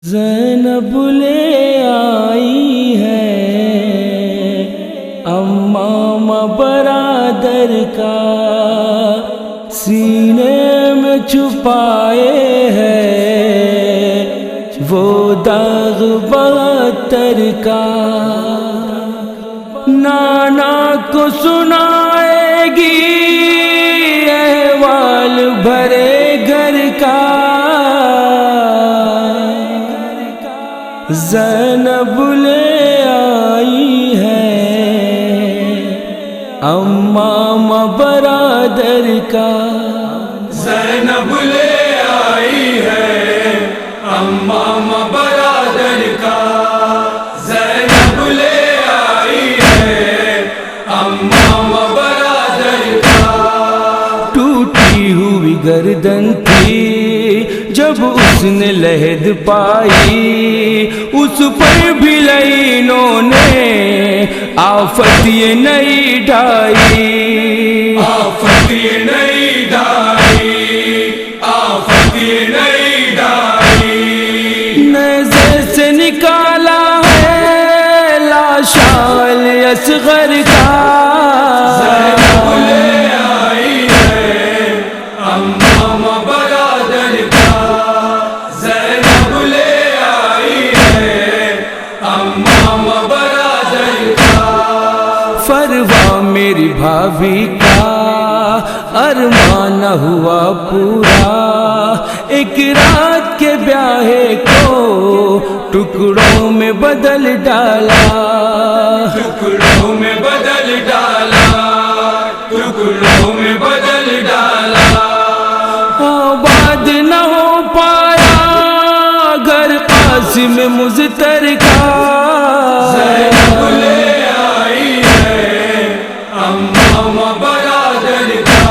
زینب لے آئی ہے امام برادر کا، سینے میں چھپائے ہے وہ داغ 72 کا، نانا کو سنائے گی احوال بھرے گھر کا، زینب لے آئی ہے امام برادر کا، زینب لے آئی ہے امام برادر کا، زینب لے آئی ہے امام برادر کا، ٹوٹی ہوئی گردن تھی جب اس نے لحد پائی، اس پر بھی لعینوں نے آفت یہ نہیں ڈھائی، آفت یہ نہیں ڈھائی، آفت یہ نہیں ڈھائی، نیزے سے نکالا ہے لاشال اصغر کا، زینب لے آئی ہے امام برادر کا، زینب لے آئی ہے امام برادر کا، فروا میری بھابھی کا ارمان ہوا پورا، ایک رات کے بیاہ کو ٹکڑوں میں بدل ڈالا، ٹکڑوں میں بدل ڈالا، ٹکڑوں میں بدل ڈالا، آباد نہ ہو پایا گھر قاسم مضطر کا، زینب لے آئی ہے امام برادر کا،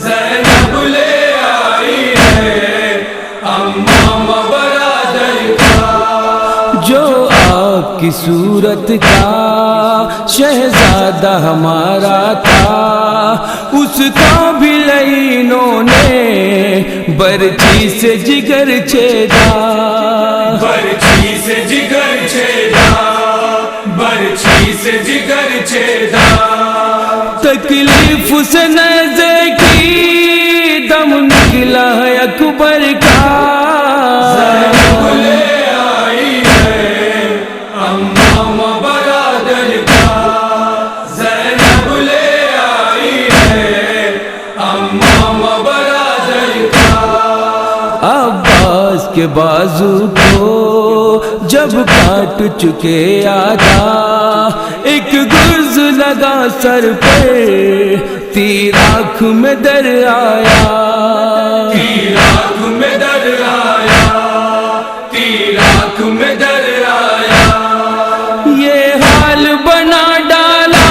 زینب لے آئی ہے امام برادر کا، جو آپ کی صورت کا شہزادہ ہمارا تھا، اس کا بھی لعینوں نے برچھی سے جگر چھیدا، برچھی سے جگر چھیدا، برچھی سے جگر چھیدا، تکلیف سے نیزے کی دم نکلا ہے اکبر کا، زینب لے آئی ہے امام برادر کا، زینب لے آئی ہے امام برادر کا، عباس کے بازو کو جب کاٹ چکے آدھا، ایک گرز لگا سر پہ تیر آنکھ میں در آیا، تیر آنکھ میں در آیا، تیر آنکھ میں در آیا، یہ حال بنا ڈالا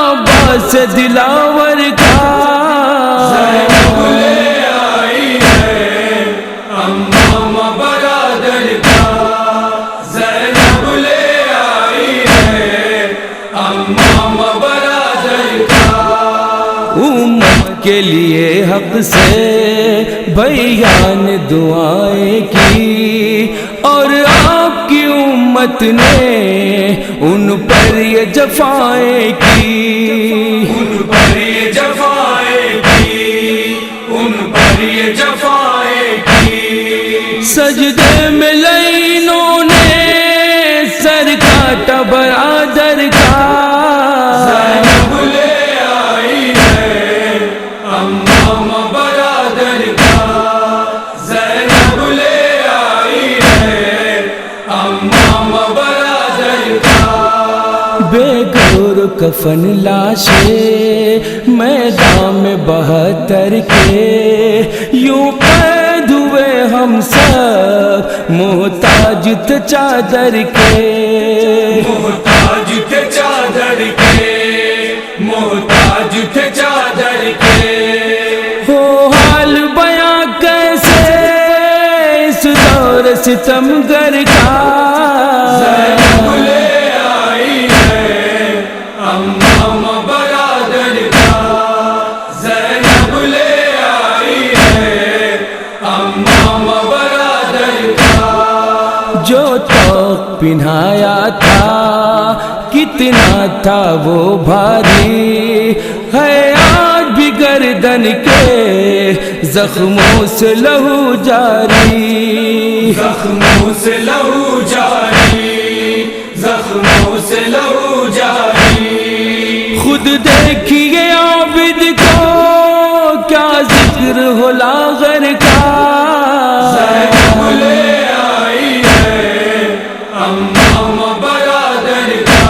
عباس دلاور کا، زینب لے آئی ہے امام برادر کا، زینب لے آئی ہے امام برادر کا، امت کے لیے حق سے بیان دعائیں کی، اور آپ کی امت نے ان پر یہ جفائیں کی، ان پر یہ جفائیں کی، ان پر یہ جفائیں کی، سجدے میں لعینوں نے سر کاٹا برادر کا، زینب لے آئی ہے امام برادر کا، زینب لے آئی ہے امام برادر کا، بے گور کفن لاشیں میدان میں 72 کے، یوں قید ہوئے ہم سب محتاج تھے چادر کے، محتاج تھے چادر کے، محتاج تھے چادر کے، ہو حال بیاں کیسے اس دور ستمگر کا، زینب لے آئی ہے امام برادر کا، زینب لے آئی ہے امام برادر کا، جو توق پہنایا تھا کتنا تھا وہ بھاری ہے، آج بھی گردن کے زخموں سے لہو جاری، زخموں سے لہو جاری، زخموں سے لہو جاری۔ خود دیکھیے عابد کو کیا ذکر ہو لاغر کا، زینب لے آئی ہے امام برادر کا،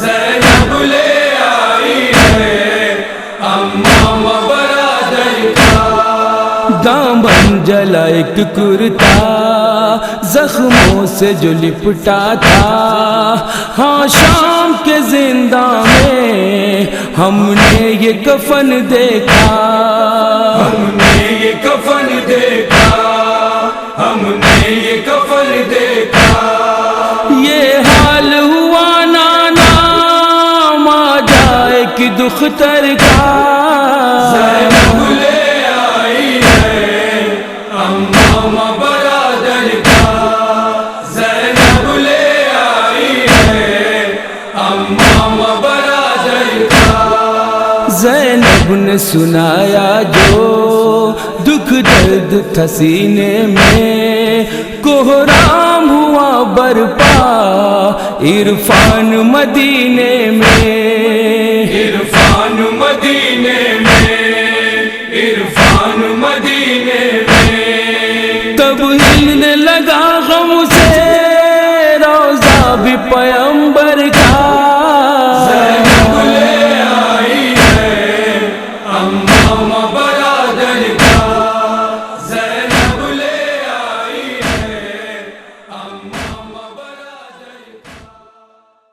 زینب لے آئی ہے امام برادر کا۔ دامن جلا ایک کرتا زخموں سے جو لپٹا تھا، ہاں شام کے زنداں میں ہم نے یہ کفن دیکھا، ہم نے یہ کفن دیکھا، ہم نے یہ کفن دیکھا۔ یہ حال ہوا نانا ماں جائے کہ دختر کا، زینب لے آئی ہے امام برادر کا، زینب لے آئی ہے امام برادر کا۔ زینب نے سنایا جو دکھ درد تھا سینے میں، کوہرام ہوا برپا عرفان مدینے میں، عرفان مدینے میں، عرفان مدینے میں۔ تب ہلنے لگا غم سے